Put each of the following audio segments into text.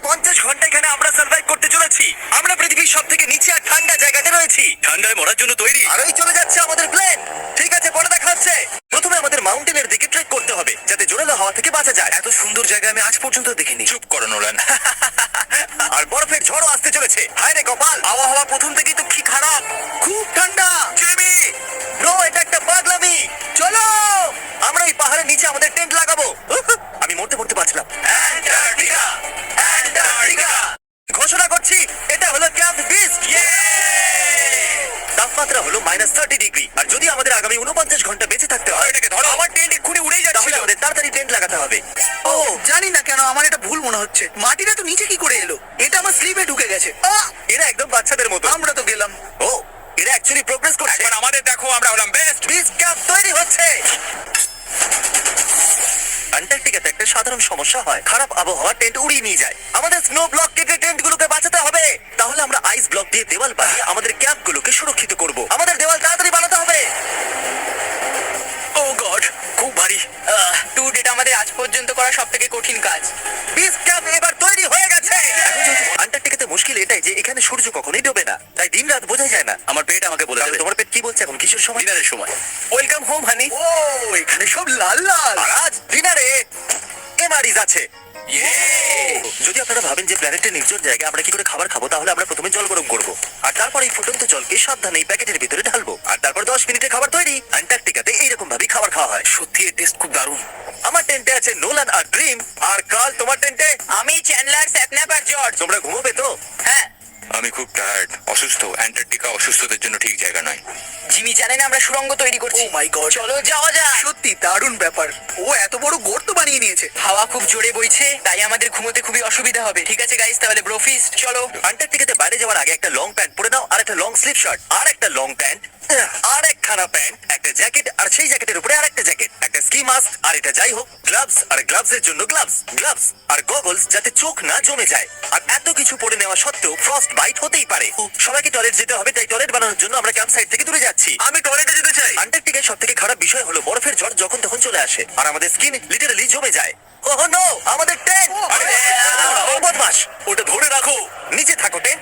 50 ঘন্টা এখানে আমরা সার্ভাইভ করতে চলেছি। আমরা পৃথিবীর সব থেকে নিচে আর ঠান্ডা জায়গাতে রয়েছি। ঠান্ডায় মরার জন্য তৈরি। আর ওই চলে যাচ্ছে আমাদের প্লেন। ঠিক আছে, পরে দেখা হচ্ছে। প্রথমে আমাদের মাউন্টেনের দিকে ট্রেক করতে হবে, যাতে জোরালো হাওয়া থেকে বাঁচা যায়। এত সুন্দর জায়গা আমি আজ পর্যন্ত দেখিনি। চুপ করো নোলান। আর বরফের ঝড়ও আসতে চলেছে। হায় রে কপাল, আবহাওয়া প্রথম থেকেই তো কি খারাপ। খুব ঠান্ডা। জিমি, নো, এটা একটা পাগলামি। চলো, আমরা এই পাহাড়ের নিচে আমাদের টেন্ট লাগাবো। আমি মরতে মরতে বাঁচলাম। Antarctica, Antarctica. ঘোষণা করছি, এটা হলো ক্যাম্প বিস্ট। তাপমাত্রা হলো -30 ডিগ্রি। আর যদি আমাদের আগামী 49 ঘন্টা বেঁচে থাকতে হয়, এটাকে ধরো। আমার টেন্ট এক্ষুনি উড়েই যাচ্ছে। তাহলে আমাদের তাড়াতাড়ি টেন্ট লাগাতে হবে। ও জানি না কেন আমার এটা ভুল মনে হচ্ছে। মাটিটা তো নিচে কি করে এলো? এটা আমার স্লিপে ঢুকে গেছে। এরা একদম বাচ্চাদের মতো। আমরা তো গেলাম। ও, এরা অ্যাকচুয়ালি প্রোগ্রেস করছে। একবার আমাদের দেখো, আমরা হলাম বেস্ট। বিচ ক্যাম্প তৈরি হচ্ছে। অ্যান্টার্কটিকাতে একটা সাধারণ সমস্যা হয়, খারাপ আবহাওয়া টেন্ট উড়িয়ে নিয়ে যায়। আমাদের স্নো ব্লক কেটে টেন্টগুলোকে বাঁচাতে হবে। তাহলে আমরা আইস ব্লক দিয়ে দেওয়াল বানিয়ে আমাদের ক্যাম্পগুলোকে সুরক্ষিত করব। আমাদের দেওয়াল তাড়াতাড়ি বানাতে হবে। ও গড, খুব ভারী। ডুড, এটা আমাদের আজ পর্যন্ত করা সবথেকে কঠিন কাজ। বিচ ক্যাম্প এবার তৈরি হয়ে গেছে। এখন যেহেতু অ্যান্টার্কটিকাতে মুশকিল এটাই যে এখানে সূর্য কখনোই ডোবে না, তাই দিন রাত বোঝা যায় না। আমার পেট আমাকে বলে দেবে। তোমার পেট কি বলছে এখন? কিসের সময়? ডিনারের সময়। Welcome home honey. ও এখানে সব লাল লাল। আর আজ ডিনারে এমআরিজ আছে। ইয়ে! যদি আপনারা ভাবেন যে প্ল্যানেটের নির্জন জায়গায় আমরা কি করে খাবার খাবো, তাহলে আমরা প্রথমে জল গরম করব, আর তারপর এই ফুটন্ত জলকে সাবধানে এই প্যাকেটের ভিতরে ঢালবো, আর তারপর 10 মিনিটে খাবার তৈরি। অ্যান্টার্কটিকাতে এইরকম ভাবেই খাবার খাওয়া হয়। সত্যি এর টেস্ট খুব দারুণ। আমার টেন্টে আছে নোলান আর ড্রিম। আর কাল, তোমার টেন্টে? আমি চ্যান্ডলার, স্যাপন্যাপ আর জর্জ। তোমরা ঘুমোবে তো? হ্যাঁ। আমি খুব টায়ার্ড, অসুস্থ। অ্যান্টার্কটিকা অসুস্থদের জন্য ঠিক জায়গা নয়। জিমি জানেন আমরা সুড়ঙ্গ তৈরি করছি। Oh my God! চলো যাওয়া যাক। সত্যি দারুণ ব্যাপার। ও এত বড় গর্ত বানিয়ে নিয়েছে। হাওয়া খুব জোরে বইছে, তাই আমাদের ঘুমোতে খুবই অসুবিধা হবে। ঠিক আছে গাইস, তাহলে ব্রোফিস্ট চলো। অ্যান্টার্কটিকাতে বাইরে যাওয়ার আগে একটা লং প্যান্ট পরে নাও, আর একটা লং স্লিভ শার্ট, আর একটা লং প্যান্ট, আর একখানা প্যান্ট, একটা জ্যাকেট, আর সেই জ্যাকেটের উপরে আর একটা জ্যাকেট, একটা স্কি মাস্ক, আর এটা যাই হোক গ্লাভস, আর গ্লাভস এর জন্য গ্লাভস আর গগলস, যাতে চোখ না জমে যায়। আর এত কিছু পরে নেওয়া সত্ত্বেও ফ্রস্ট বাইট হতেই পারে। সবাইকে টয়লেট যেতে হবে, তাই টয়লেট বানানোর জন্য আমরা ক্যাম্প সাইট থেকে দূরে যাচ্ছি। আমি টয়লেটে যেতে চাই। অ্যান্টার্কটিকার সবথেকে খারাপ বিষয় হলো বরফের ঝড় যখন তখন চলে আসে, আর আমাদের স্কিন লিটারালি জমে যায়। ওহ নো, আমাদের টেন্ট! ও বদমাশ, ওটা ধরে রাখো। নিচে থাকো টেন্ট।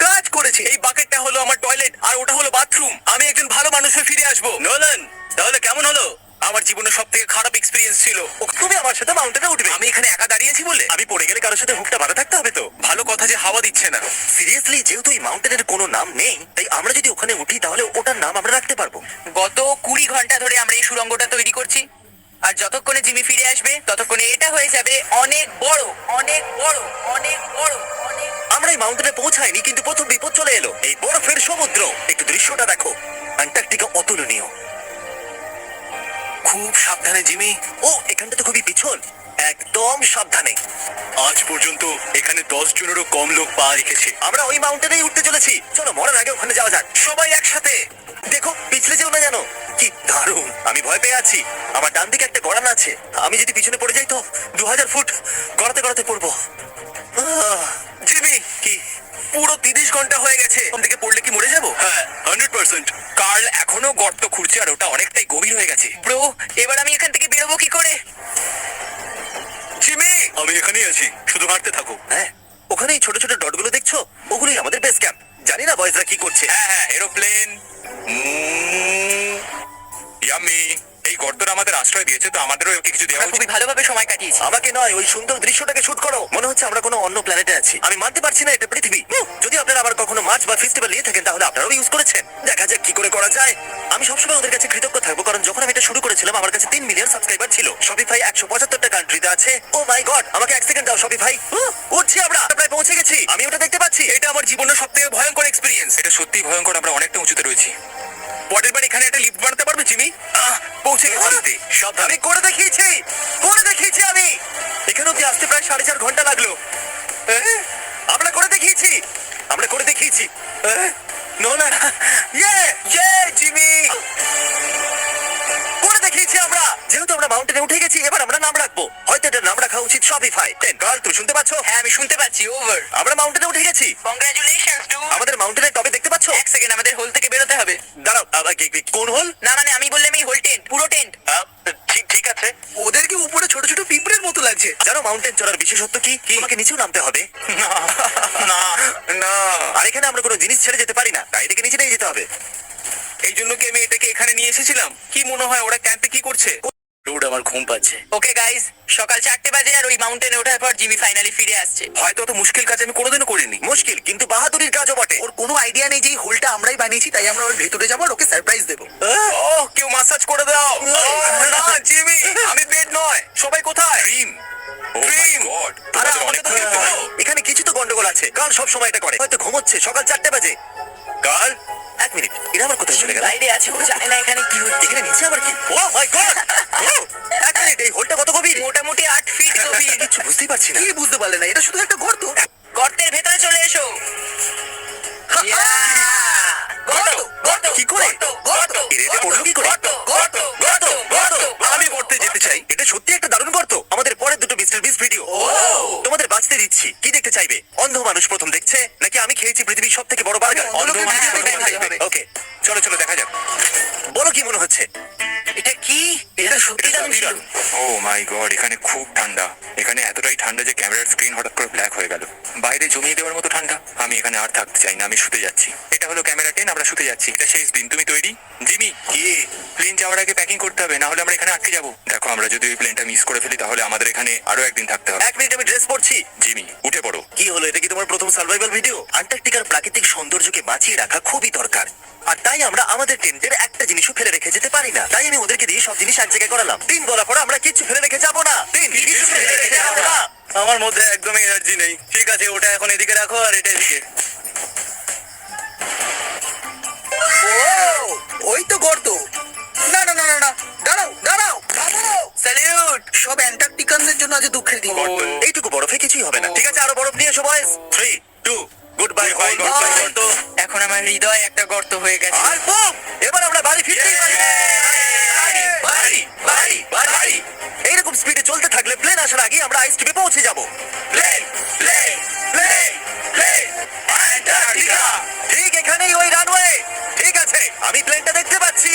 কাজ করেছে। এই বাকেটটা হলো আমার টয়লেট, আর ওটা হলো বাথরুম। আমি একজন ভালো মানুষ হয়ে ফিরে আসবো। নোলান, তাহলে কেমন হলো? আমার জীবনের সব থেকে খারাপ এক্সপিরিয়েন্স ছিল। তুমি আমার সাথে মাউন্টেনে উঠবে। আমি এখানে একা দাঁড়িয়েছি বলে। আমি পড়ে গেলে কারোর সাথে হুকটা বাঁধা থাকতে হবে তো। ভালো কথা যে হাওয়া দিচ্ছে না। সিরিয়াসলি, যেহেতু এই মাউন্টেনের কোনো নাম নেই, তাই আমরা যদি ওখানে উঠি তাহলে ওটার নাম আমরা রাখতে পারবো। গত 20 ঘন্টা ধরে আমরা এই সুড়ঙ্গটা তৈরি করছি, আর যতক্ষণে জিমি ফিরে আসবে ততক্ষণে এটা হয়ে যাবে অনেক বড়, অনেক বড়, অনেক বড়, অনেক। আমরা এই মাউন্টেনে পৌঁছাইনি, কিন্তু প্রথম বিপদ চলে এলো। এই বরফের সমুদ্র। একটু দৃশ্যটা দেখো। অ্যান্টার্কটিকা অতুলনীয়। খুব সাবধানে জিমি। ও, এখানটা তো খুবই পিছল। একদম সাবধানে। আজ পর্যন্ত এখানে 10 জনেরও কম লোক পা রেখেছে। আমরা ওই মাউন্টেনেই উঠতে চলেছি। চলো মরার আগে ওখানে যাওয়া যাক। সবাই একসাথে। দেখো, পিছলে যেও না জানো। কি দারুণ! আমি ভয় পেয়ে আছি। আমার ডান দিকে একটা গড়ান আছে। আমি যদি পিছনে পড়ে যাই তো 2000 ফুট গড়াতে গড়াতে পড়বো। জিমি, কি? পুরো 30 ঘন্টা হয়ে গেছে। ওখান থেকে পড়লে কি মরে যাবো? হ্যাঁ, 100%। কার্ল এখনো গর্ত খুঁড়ছে, আর ওটা অনেকটাই গভীর হয়ে গেছে। ব্রো, এবার আমি এখান থেকে বেরোবো কি করে? জিমি, আমি এখানেই আছি, শুধু হাঁটতে থাকো। হ্যাঁ, ওখানে এই ছোট ছোট ডটগুলো দেখছো? ওগুলোই আমাদের বেস ক্যাম্প। জানি না বয়েজরা কি করছে। হ্যাঁ হ্যাঁ, এরোপ্লেন। ইয়াম্মি। এই গর্তটা আমাদের আশ্রয় দিয়েছে, তো আমাদেরও ওকে কিছু দেওয়া আমরা উচিত। খুবই ভালোভাবে সময় কাটিয়েছি। আমাকে নয়, ওই সুন্দর দৃশ্যটাকে শুট করো। মনে হচ্ছে আমরা কোনো অন্য প্ল্যানেটে আছি। আমি মানতে পারছি না এটা পৃথিবী। যদি আপনারা আবার কখনো মাছ বা ফেস্টিভ্যাল নিয়ে থাকেন, তাহলে আপনারাও ইউজ করেছেন। দেখা যাক কি করে করা যায়। আমি সবসময় ওদের কাছে কৃতজ্ঞ থাকবো, কারণ যখন আমি এটা শুরু করেছিলাম আমার কাছে 3 মিলিয়ন সাবস্ক্রাইবার ছিল। শপিফাই 175টা কান্ট্রিতে আছে। ও মাই গড, আমাকে 1 সেকেন্ড দাও শপিফাই। উঠছি, আমরা প্রায় পৌঁছে গেছি। আমি ওটা দেখতে পাচ্ছি। এটা আমার জীবনের সবথেকে ভয়ঙ্কর এক্সপেরিয়েন্স। এটা সত্যিই ভয়ঙ্কর। আমরা অনেকটা উঁচুতে রয়েছি। পরের বার এখানে একটা লিফট বানাতে পারবে জিমি? পৌঁছে গেছি লিফটে। সাবধানে। আমি করে দেখিয়েছি আমি। এখানে অব্দি আসতে প্রায় 4.5 ঘন্টা লাগলো। আমরা করে দেখিয়েছি। নোলান, ইয়ে জিমি, করে দেখিয়েছি আমরা। যেহেতু আমরা মাউন্টেনে উঠে গেছি, এবার আমরা নাম রাখবো। হয়তো এটার নাম রাখা উচিত শপিফাই। কার্ল, তুমি শুনতে পাচ্ছ? হ্যাঁ, আমি শুনতে পাচ্ছি। ওভার। আমরা মাউন্টেনে উঠে গেছি। Congratulations to. আমাদের মাউন্টেনে টবে দেখতে পাচ্ছ? এক সেকেন্ড, আমাদের হোল থেকে বেরোতে হবে। দাঁড়াও, কোন হল? না মানে আমি বললাম এই হোল টেন্ট, পুরো টেন্ট। ঠিক আছে। ওদেরকে উপরে ছোট ছোট পিঁপড়ের মতো লাগছে। দিচ্ছে। জানো মাউন্টেন চড়ার বিশেষত্ব কি? তোমাকে নিচেও নামতে হবে। না না না আর এখানে আমরা কোনো জিনিস ছেড়ে যেতে পারি না, তাই এটাকে নিচে নিয়ে যেতে হবে। এই জন্য কি আমি এটাকে এখানে নিয়ে এসেছিলাম? কি মনে হয় ওরা ক্যাম্পে কি করছে? রুড, আমার ঘুম পাচ্ছে। ওকে গাইস, সকাল 4টে বাজে আর ওই মাউন্টেনে ওঠার পর জিমি ফাইনালি ফিরে আসছে। হয়তো অত মুশকিল কাজ আমি কোনোদিনও করিনি। মুশকিল কিন্তু বাহাদুরির কাজও বটে। ওর কোনো আইডিয়া নেই যে এই হোলটা আমরাই বানিয়েছি, তাই আমরা ওর ভেতরে যাবো আর ওকে সারপ্রাইজ দেবো। ও কেউ মাসাজ করে দাও। না জিমি, আমি বেড নয়। সবাই কোথায়? ড্রিম। ড্রিম। আরে তোমাদের আমাকে অনেক তো ক্ষতি দেখতে হলো। দাও। এখানে কিছু তো গন্ডগোল আছে। কাল সব সময় এটা করে। হয়তো ঘুমোচ্ছে, সকাল 4টে বাজে। কাল, এক মিনিট, এরা আবার কোথায় চলে গেল? বাইরে আছে, ও জানে না এখানে কি হচ্ছে। এখানে নিচে আবার কি? ও মাই গড! এক মিনিট, এই হোলটা কত গভীর? মোটামুটি 8 ফিট গভীর। কিছু বুঝতেই পারছি না। কি বুঝতে পারলে না? এটা শুধু একটা গর্ত। গর্তের ভেতরে চলে এসো। গর্ত, গর্ত, কি করে? গর্ত, এর এতে পড়লো কি করে? গর্ত, গর্ত, গর্ত, গর্ত। আমি করতে যেতে চাই। এটা সত্যি একটা দারুণ গর্ত। আমাদের পরের দুটো মিস্টার বিস ভিডিও তোমাদের বাঁচতে দিচ্ছি। কি দেখতে চাইবে? অন্ধ মানুষ প্রথম দেখছে, নাকি আমি খেয়েছি পৃথিবীর সব থেকে বড় বার্গার? অন্ধ লোকের মানুষ ভিডিও প্রথম দেখলে ভালো দেখবে। হবে। ওকে, চলো চলো দেখা যাক। বলো কি মনে হচ্ছে? এটা কি? এটা সত্যি এটা দারুণ ছিল। ও মাই গড, এখানে খুব ঠান্ডা। এখানে এতটাই ঠান্ডা যে ক্যামেরার স্ক্রিন হঠাৎ করে ব্ল্যাক হয়ে গেল। বাইরে জমিয়ে দেওয়ার মতো ঠান্ডা। আমি এখানে আর থাকতে চাই না, আমি শুতে যাচ্ছি। এটা হলো ক্যামেরা 10, আমরা শুতে যাচ্ছি। এটা শেষ দিন, তুমি তৈরি? জিমি, কি? প্লেন যাওয়ার আগে প্যাকিং করতে হবে, না হলে আমরা এখানে আটকে যাবো। দেখো, আমরা যদি ওই প্লেনটা মিস করে ফেলি তাহলে আমাদের এখানে আরো একদিন থাকতে হবে। এক মিনিট, আমি ড্রেস পরছি। জিমি, উঠে পড়ো। কি হলো? এটা কি তোমার প্রথম সার্ভাইভাল ভিডিও? আন্টার্কটিকার প্রাকৃতিক সৌন্দর্যকে বাঁচিয়ে রাখা খুবই দরকার। আর তাই আমরা আমাদের টেন্টের একটা জিনিসও ফেলে রেখে যেতে পারি না। তাই আমি ওদেরকে দিয়ে সব জিনিস এক জায়গায় করালাম। 3 বলার পর আমরা কিছু ফেলে রেখে যাবো না। 3 কিছু ফেলে রেখে যাবো না। আমার মধ্যে একদমই এনার্জি নেই। ঠিক আছে, ওটা এখন এদিকে রাখো আর এটা এদিকে। ও, ওই তো গর্ত। না না না না না, দাঁড়াও দাঁড়াও, থামো। স্যালিউট। সব অ্যান্টার্কটিকানদের জন্য আজ দুঃখের দিন। এইটুকু বরফে কিছুই হবে না। ঠিক আছে, আরো বরফ নিয়ে এসো boys. 3, 2, good bye Goodbye, hole. goodbye, এখন আমার হৃদয় একটা গর্ত হয়ে গেছে। আর বুম! এবার আমরা বাড়ি ফিরতেই পারি। বাড়ি, বাড়ি, বাড়ি। এইরকম স্পিডে চলতে থাকলে প্লেন আসার আগে আমরা আইস টিপে পৌঁছে যাব। Plane, plane, plane, plane. Antarctica. ঠিক এখানেই ওই রানওয়ে। ঠিক আছে, আমি প্লেনটা দেখতে পাচ্ছি।